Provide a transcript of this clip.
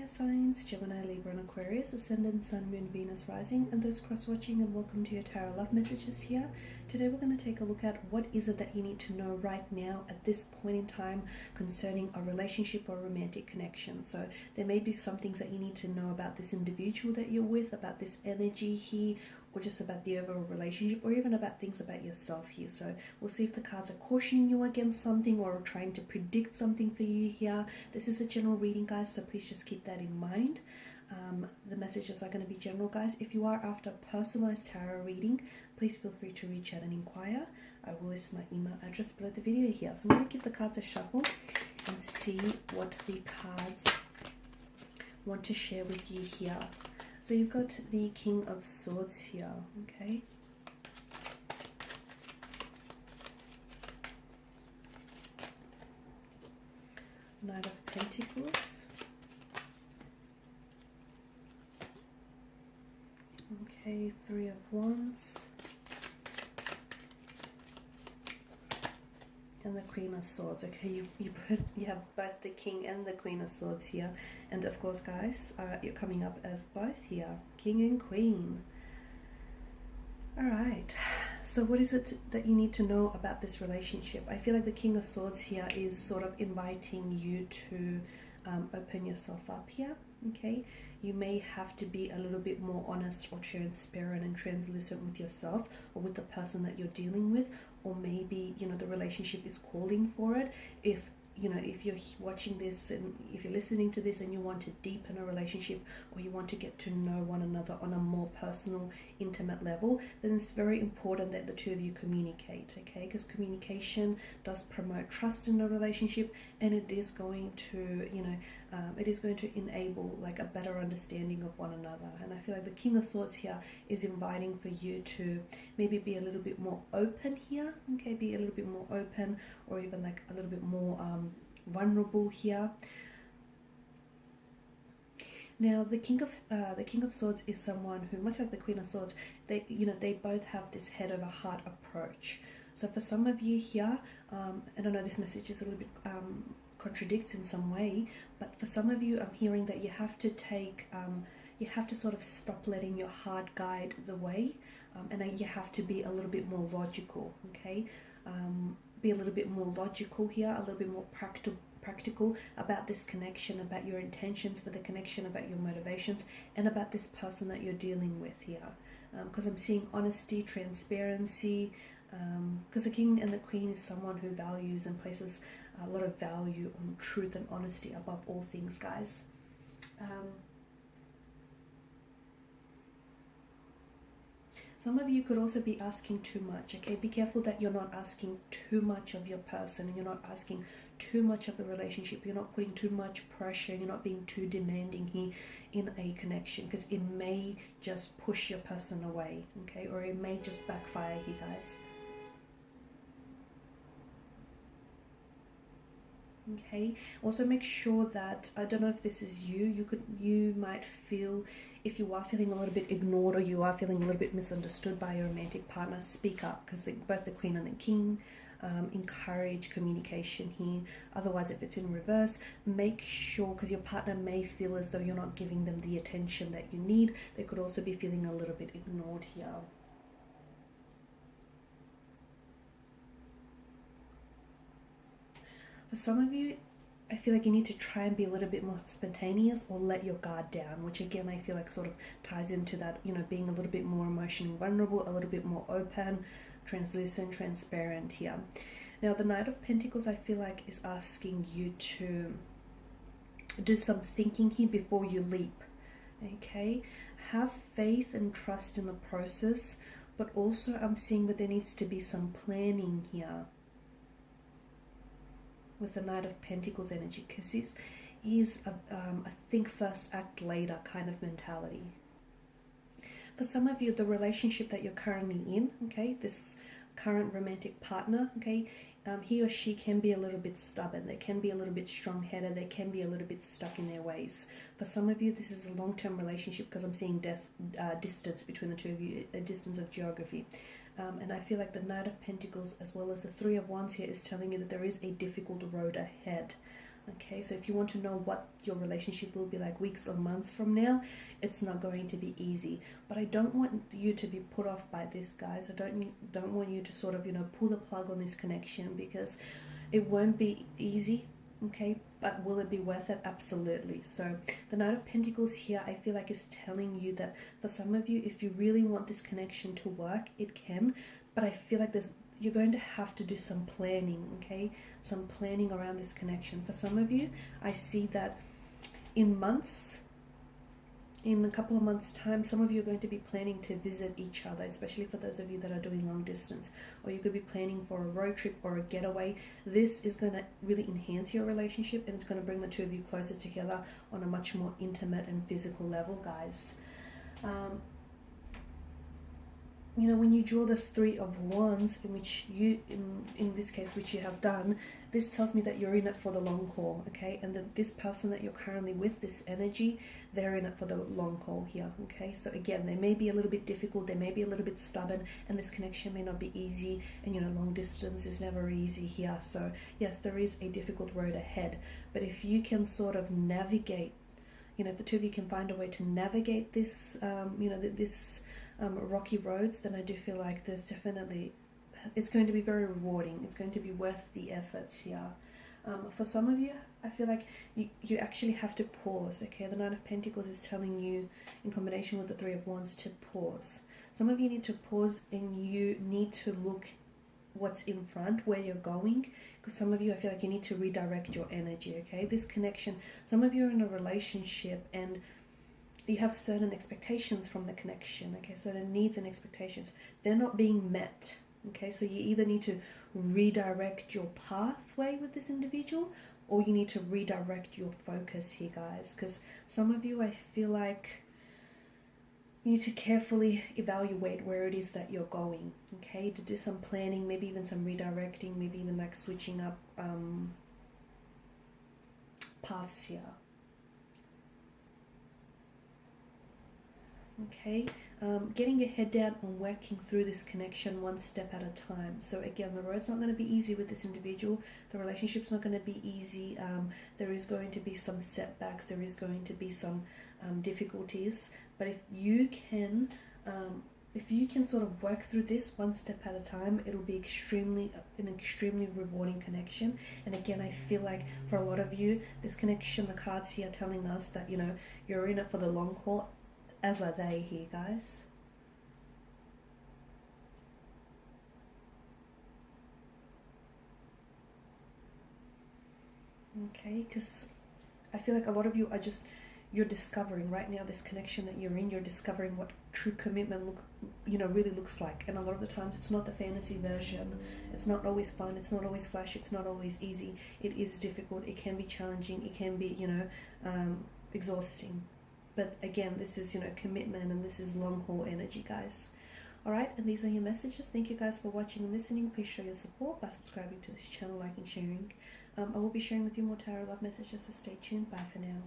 signs, Gemini, Libra and Aquarius, Ascendant, Sun, Moon, Venus, Rising, and those cross-watching, and welcome to your Tarot Love Messages here. Today we're going to take a look at what is it that you need to know right now at this point in time concerning a relationship or romantic connection. So there may be some things that you need to know about this individual that you're with, about this energy here, or just about the overall relationship, or even about things about yourself here. So we'll see if the cards are cautioning you against something or trying to predict something for you here. This is a general reading, guys, so please just keep that in mind. The messages are going to be general, guys. If you are after a personalized tarot reading, please feel free to reach out and inquire. I will list my email address below the video here. So I'm going to give the cards a shuffle and see what the cards want to share with you here. So you've got the King of Swords here, okay? Knight of Pentacles. Okay, Three of Wands. And the Queen of Swords. Okay, you have both the King and the Queen of Swords here. And of course, guys, you're coming up as both here, King and Queen. Alright, so what is it that you need to know about this relationship? I feel like the King of Swords here is sort of inviting you to open yourself up here, okay? You may have to be a little bit more honest or transparent and translucent with yourself or with the person that you're dealing with, or maybe, you know, the relationship is calling for it. If you're watching this and if you're listening to this and you want to deepen a relationship, or you want to get to know one another on a more personal, intimate level, then it's very important that the two of you communicate, okay? Because communication does promote trust in a relationship, and it is going to, it is going to enable like a better understanding of one another. And I feel like the King of Swords here is inviting for you to maybe be a little bit more open here, okay? Be a little bit more open, or even like a little bit more vulnerable here. Now, the King of Swords is someone who, much like the Queen of Swords, they both have this head over heart approach. So for some of you here, and I know this message is a little bit contradicts in some way, but for some of you, I'm hearing that you have to take, you have to sort of stop letting your heart guide the way, and you have to be a little bit more logical, okay? Be a little bit more logical here, a little bit more practical about this connection, about your intentions for the connection, about your motivations, and about this person that you're dealing with here. Because I'm seeing honesty, transparency, because the King and the Queen is someone who values and places a lot of value on truth and honesty above all things, guys. Some of you could also be asking too much, okay? Be careful that you're not asking too much of your person, and you're not asking too much of the relationship. You're not putting too much pressure. You're not being too demanding here in a connection, because it may just push your person away, okay? Or it may just backfire here, guys. Okay, also make sure that, I don't know if this is you might feel, if you are feeling a little bit ignored, or you are feeling a little bit misunderstood by your romantic partner, speak up, because both the Queen and the King encourage communication here. Otherwise, if it's in reverse, make sure, because your partner may feel as though you're not giving them the attention that you need. They could also be feeling a little bit ignored here. For some of you, I feel like you need to try and be a little bit more spontaneous, or let your guard down, which again, I feel like sort of ties into that, being a little bit more emotionally vulnerable, a little bit more open, translucent, transparent here. Now, the Knight of Pentacles, I feel like, is asking you to do some thinking here before you leap, okay? Have faith and trust in the process, but also I'm seeing that there needs to be some planning here with the Knight of Pentacles energy, because this is a think first, act later kind of mentality. For some of you, the relationship that you're currently in, okay, this current romantic partner, okay, he or she can be a little bit stubborn. They can be a little bit strong-headed. They can be a little bit stuck in their ways. For some of you, this is a long-term relationship, because I'm seeing distance between the two of you, a distance of geography. And I feel like the Knight of Pentacles as well as the Three of Wands here is telling you that there is a difficult road ahead. Okay, so if you want to know what your relationship will be like weeks or months from now, it's not going to be easy. But I don't want you to be put off by this, guys. I don't want you to sort of, you know, pull the plug on this connection, because it won't be easy. Okay, but will it be worth it? Absolutely. So the Knight of Pentacles here, I feel like is telling you that for some of you, if you really want this connection to work, it can. But I feel like you're going to have to do some planning, okay? Some planning around this connection. For some of you, I see that in a couple of months' time, some of you are going to be planning to visit each other, especially for those of you that are doing long distance, or you could be planning for a road trip or a getaway. This is going to really enhance your relationship, and it's going to bring the two of you closer together on a much more intimate and physical level, guys. You know, when you draw the Three of Wands, in which you, in this case, which you have done, this tells me that you're in it for the long haul, okay? And that this person that you're currently with, this energy, they're in it for the long haul here, okay? So again, they may be a little bit difficult, they may be a little bit stubborn, and this connection may not be easy, and you know, long distance is never easy here. So yes, there is a difficult road ahead, but if you can sort of navigate, you know, if the two of you can find a way to navigate this, you know, this rocky roads, then I do feel like there's definitely, it's going to be very rewarding. It's going to be worth the efforts here. For some of you, I feel like you actually have to pause, okay? The Knight of Pentacles is telling you, in combination with the Three of Wands, to pause. Some of you need to pause, and you need to look what's in front, where you're going, because some of you, I feel like you need to redirect your energy, okay? This connection, some of you are in a relationship and you have certain expectations from the connection, okay? Certain needs and expectations, they're not being met, okay? So you either need to redirect your pathway with this individual, or you need to redirect your focus here, guys, because some of you, I feel like you need to carefully evaluate where it is that you're going, okay? To do some planning, maybe even some redirecting, maybe even like switching up paths here. Okay, getting your head down and working through this connection one step at a time. So again, the road's not going to be easy with this individual. The relationship's not going to be easy. There is going to be some setbacks. There is going to be some difficulties. But if you can sort of work through this one step at a time, it'll be an extremely rewarding connection. And again, I feel like for a lot of you, this connection, the cards here are telling us that, you know, you're in it for the long haul, as are they here, guys. Okay, because I feel like a lot of you are you're discovering right now this connection that you're in. You're discovering what true commitment really looks like. And a lot of the times it's not the fantasy version. It's not always fun. It's not always flashy. It's not always easy. It is difficult. It can be challenging. It can be, exhausting. But again, this is, commitment, and this is long haul energy, guys. Alright, and these are your messages. Thank you guys for watching and listening. Please show your support by subscribing to this channel, liking, sharing. I will be sharing with you more tarot love messages, so stay tuned. Bye for now.